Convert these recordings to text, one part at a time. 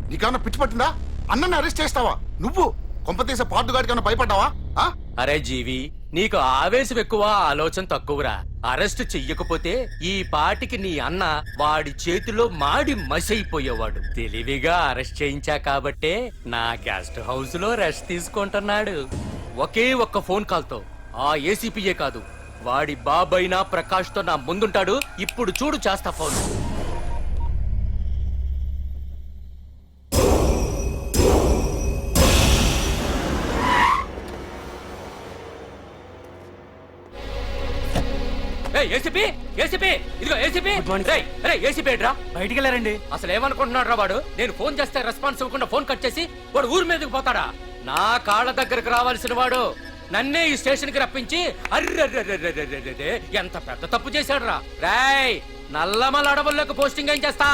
నీకేమన్నా పిచ్చి పట్టిందా? అన్నని అరెస్ట్ చేస్తావా నువ్వు? కొంపతీసే పార్దుగాడికి ఏమన్నా భయపడ్డావా? అరే జీవి, నీకు ఆవేశం ఎక్కువ, ఆలోచన తక్కువరా. అరెస్ట్ చెయ్యకపోతే ఈ పాటికి నీ అన్న వాడి చేతిలో మాడి మసైపోయేవాడు. తెలివిగా అరెస్ట్ చేయించా కాబట్టే నా గెస్ట్ హౌస్ లో రెస్ట్ తీసుకుంటున్నాడు. ఒకే ఒక్క ఫోన్ కాల్ తో ఆ ఏసీపీయే కాదు, వాడి బాబైనా ప్రకాష్ తో నా ముందుంటాడు. ఇప్పుడు చూడు చేస్తా ఫోన్. ఏసీపీ ఏసీపీ ఇదిగో ఏసీపీ. ఏసీపీ రా బయటికి వెళ్ళారండి. అసలు ఏమనుకుంటున్నాడు రా వాడు? నేను ఫోన్ చేస్తే రెస్పాన్స్ ఇవ్వకుండా ఫోన్ కట్ చేసి వాడు ఊరి మీదకి పోతాడా? నా కాళ్ళ దగ్గరకు రావాల్సిన వాడు నన్నే ఈ స్టేషన్ కి రప్పించి అర్రె ఎంత పెద్ద తప్పు చేశాడు రా. రాయ్, నల్లమల అడవుల్లోకి పోస్టింగ్ ఏం చేస్తా?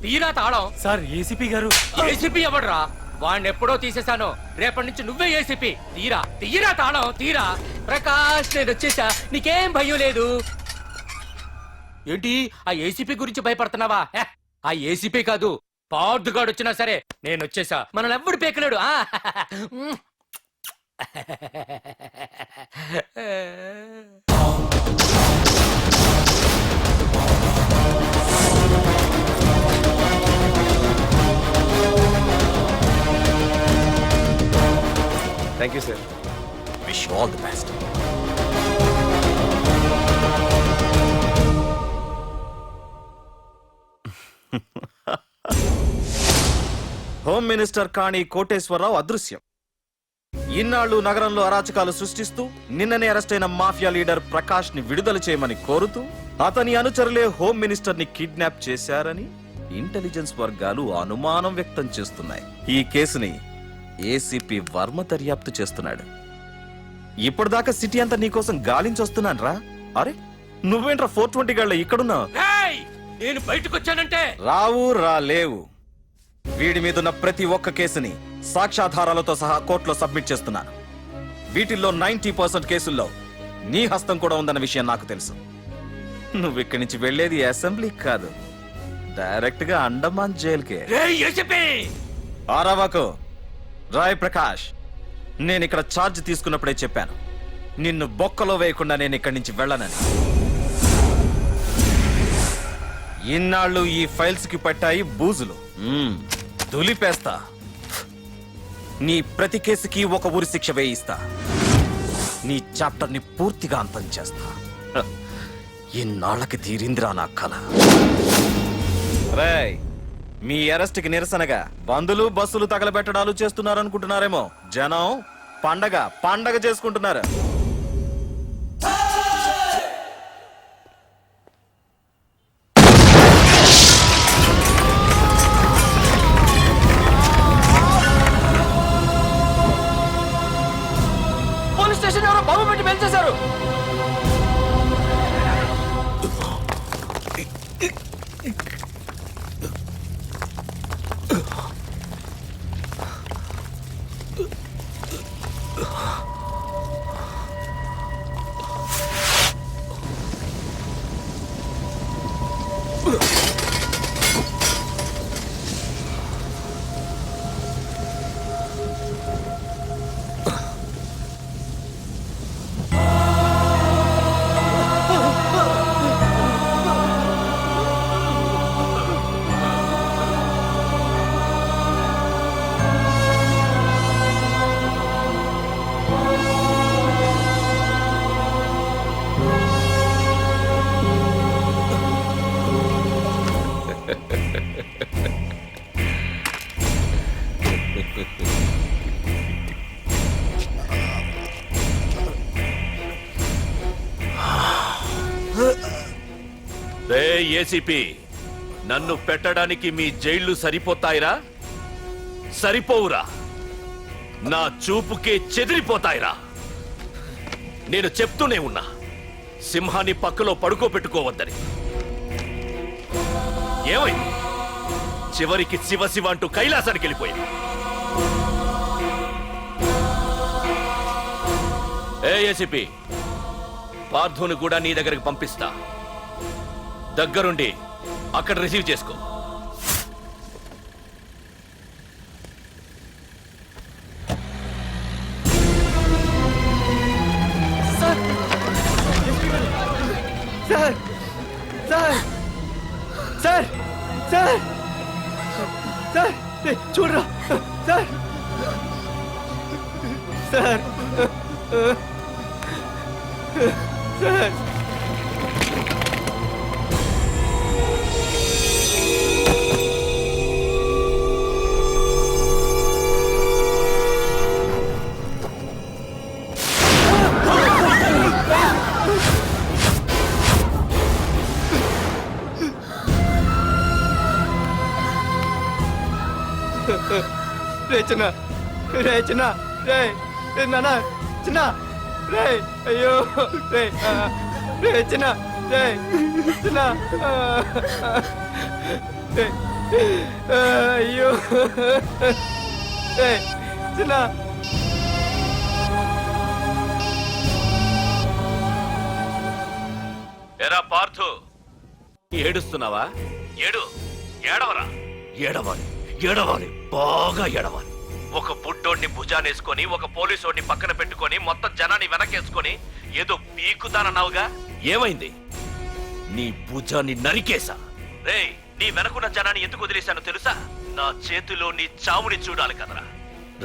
తీరా తాళం. సార్ ఏసీపీ గారు. ఏసీపీ ఎవడరా? వాడిని ఎప్పుడో తీసేశాను. రేపటి నుంచి నువ్వే ఏసీపీ. తీరా తాళం తీరా. ప్రకాష్, నేను వచ్చేసా, నీకేం భయం లేదు. ఏంటి ఆ ఏసీపీ గురించి భయపడుతున్నావా? ఆ ఏసీపీ కాదు, పార్దుగాడు వచ్చినా సరే నేను వచ్చేసా. మనల్ని ఎవ్వడు పేకలేడు. Thank you sir. Wish you all the best. Home minister Kani Koteswararao అదృశ్యం. ఇన్నాళ్లు నగరంలో అరాచకాలు సృష్టిస్తూ నిన్ననే అరెస్ట్ అయిన మాఫియా లీడర్ ప్రకాష్ ని విడుదల చేయమని కోరుతూ అతని అనుచరులే హోమ్ మినిస్టర్ ని కిడ్నాప్ చేశారని ఇంటెలిజెన్స్ వర్గాలు అనుమానం వ్యక్తం చేస్తున్నాయి. ఈ కేసుని ఏసీపీ వర్మ దర్యాప్తు చేస్తున్నాడు. ఇప్పటిదాకా సిటీ అంతా నీకోసం గాలించొస్తున్నాను రా. అరే నువ్వేంట్రా 420 గళ్ళ ఇక్కడున్నావు? నేను బయటకు వచ్చానంటే రావు రాలేవు. వీడి మీదున్న ప్రతి ఒక్క కేసుని సాక్ష్యాధారాలతో సహా కోర్టులో సబ్మిట్ చేస్తున్నాను. వీటిల్లో 90% కేసుల్లో నీ హస్తం కూడా ఉందన్న విషయం నాకు తెలుసు. నువ్వు ఇక్కడి నుంచి వెళ్లేది అసెంబ్లీ కాదు, డైరెక్ట్ గా అండమాన్ జైలుకే. ఆరావాకు రాయ్ ప్రకాష్, నేను ఇక్కడ ఛార్జ్ తీసుకున్నప్పుడే చెప్పాను, నిన్ను బొక్కలో వేయకుండా నేను ఇక్కడి నుంచి వెళ్ళనని. ఇన్నాళ్ళు ఈ ఫైల్స్ కి పట్టాయి బూజులు, దులిపేస్తా. నీ ప్రతి కేసుకి ఒక ఊరి శిక్ష వేయిస్తా. నీ చాప్టర్ ని పూర్తిగా అంతం చేస్తా. ఇన్నాళ్ళకి తీరిందిరా నా కళ. రేయ్, మీ అరెస్ట్ కి నిరసనగా బందులు బస్సులు తగలబెట్టడాలు చేస్తున్నారనుకుంటున్నారేమో. జనం పండగ చేసుకుంటున్నారు. పోలీస్ స్టేషన్ ఎవరో బాబు పెట్టి పెంచేశారు. ఏసీపీ, నన్ను పెట్టడానికి మీ జైళ్లు సరిపోతాయిరా? సరిపోవురా. నా చూపుకే చెదిరిపోతాయిరా. నేను చెప్తూనే ఉన్నా, సింహాన్ని పక్కలో పడుకోబెట్టుకోవద్దని. ఏమైంది? చివరికి శివ శివ అంటూ కైలాసానికి వెళ్ళిపోయింది. ఏసీపీ, పార్థుని కూడా నీ దగ్గరికి పంపిస్తా. దగ్గరుండి అక్కడ రిసీవ్ చేసుకో. సార్ చూడరా సార్ సార్ సార్ రే చిన్న రే చిన్న రే నాన్న చిన్న రే అయ్యో రే రే చిన్న రే చిన్న రే అయ్యో రే చిన్న ఎరా పార్థు ఏడుస్తున్నావా? ఏడవరా. ఏడవాలి, ఏడవాలి, బాగా ఏడవాలి. ఒక బుడ్డోడిని భుజానేసుకొని ఒక పోలీసోడిని పక్కన పెట్టుకొని మొత్తం జనాన్ని వెనకేసుకొని ఏదో పీకుతానన్నావుగా, ఏమైంది? నీ భుజాన్ని నరికేశా. రేయ్, నీ వెనకున్న జనాన్ని ఎందుకు వదిలేశానో తెలుసా? నా చేతిలో నీ చావుని చూడాలి కదరా.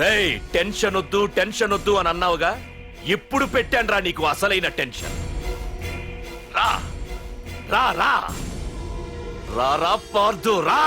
రేయ్, టెన్షన్ వద్దు అని అన్నావుగా, ఇప్పుడు పెట్టానురా నీకు అసలైన టెన్షన్. రా రా రా రా రా పార్థు రా.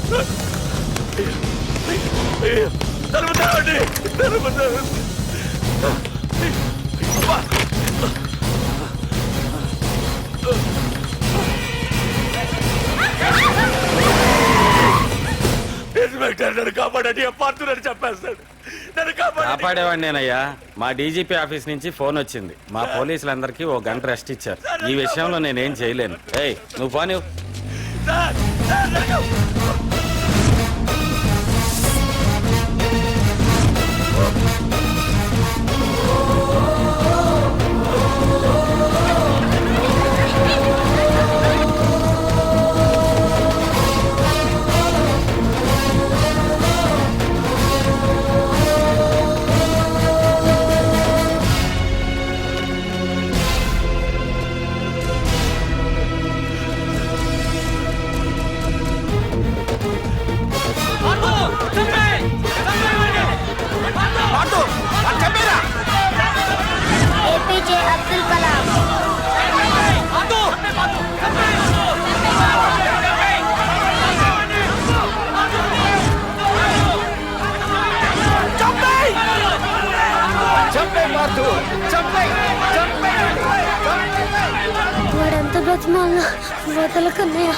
తలుపు తెరవండి, తలుపు తెరవండి. అబ్బా. ఇన్స్పెక్టర్ నన్ను కాపాడండి, అపార్థులని చెప్పేస్తాడు. నన్ను కాపాడండి. కాపాడేవాడినేనయ్యా. మా డీజీపీ ఆఫీస్ నుంచి ఫోన్ వచ్చింది. మా పోలీసులందరికీ ఓ గంట రెస్ట్ ఇచ్చారు. ఈ విషయంలో నేనేం చేయలేను. ఏయ్ నువ్వు పోనీ. సార్, సార్, నన్ను- ఏపీజే అబ్దుల్ కలాం. వాడంత బతిమాల వదల కన్నయ్య.